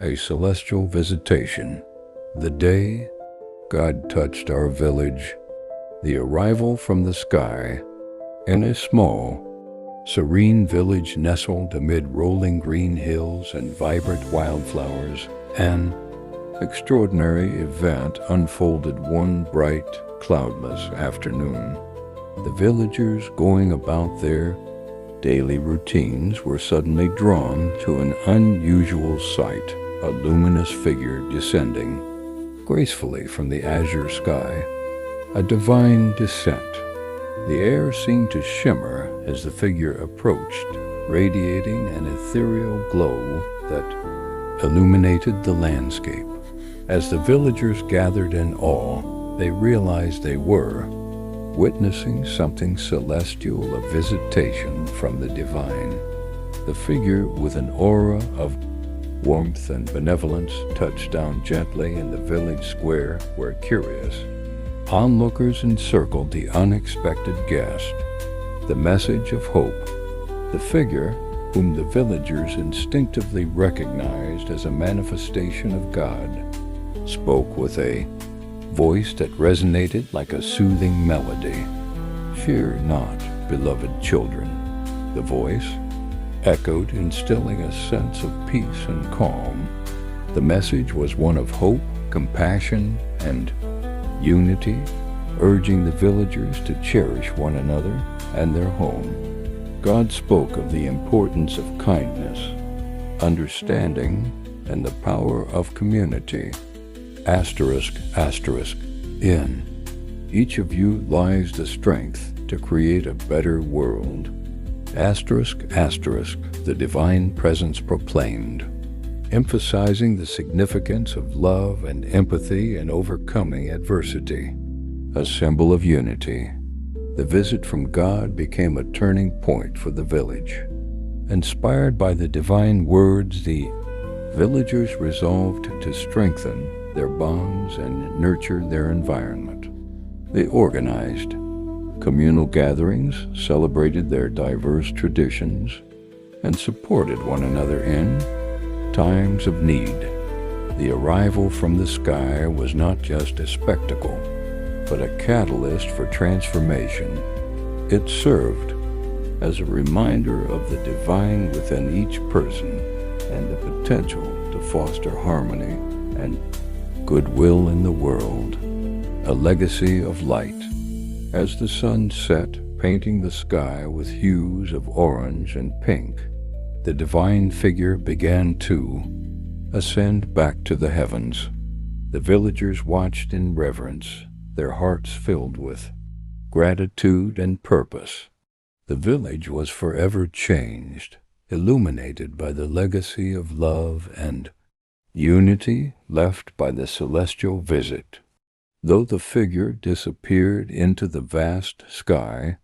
A celestial visitation. The day God touched our village. The arrival from the sky. In a small, serene village nestled amid rolling green hills and vibrant wildflowers, an extraordinary event unfolded one bright, cloudless afternoon. The villagers going about their daily routines were suddenly drawn to an unusual sight. A luminous figure descending gracefully from the azure sky, a divine descent. The air seemed to shimmer as the figure approached, radiating an ethereal glow that illuminated the landscape. As the villagers gathered in awe, they realized they were witnessing something celestial, a visitation from the divine. The figure, with an aura of warmth and benevolence, touched down gently in the village square where curious onlookers encircled the unexpected guest. The message of hope. The figure, whom the villagers instinctively recognized as a manifestation of God, spoke with a voice that resonated like a soothing melody. "Fear not, beloved children," the voice echoed, instilling a sense of peace and calm. The message was one of hope, compassion, and unity, urging the villagers to cherish one another and their home. God spoke of the importance of kindness, understanding, and the power of community. In each of you lies the strength to create a better world. The divine presence proclaimed, emphasizing the significance of love and empathy in overcoming adversity. A symbol of unity, the visit from God became a turning point for the village. Inspired by the divine words, the villagers resolved to strengthen their bonds and nurture their environment. They organized communal gatherings, celebrated their diverse traditions, and supported one another in times of need. The arrival from the sky was not just a spectacle, but a catalyst for transformation. It served as a reminder of the divine within each person and the potential to foster harmony and goodwill in the world. A legacy of light. As the sun set, painting the sky with hues of orange and pink, the divine figure began to ascend back to the heavens. The villagers watched in reverence, their hearts filled with gratitude and purpose. The village was forever changed, illuminated by the legacy of love and unity left by the celestial visit. Though the figure disappeared into the vast sky,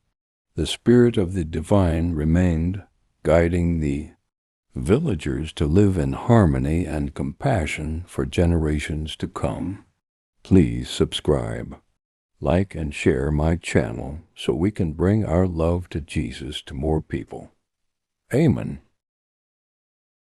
the spirit of the divine remained, guiding the villagers to live in harmony and compassion for generations to come. Please subscribe, like, and share my channel so we can bring our love to Jesus to more people. Amen.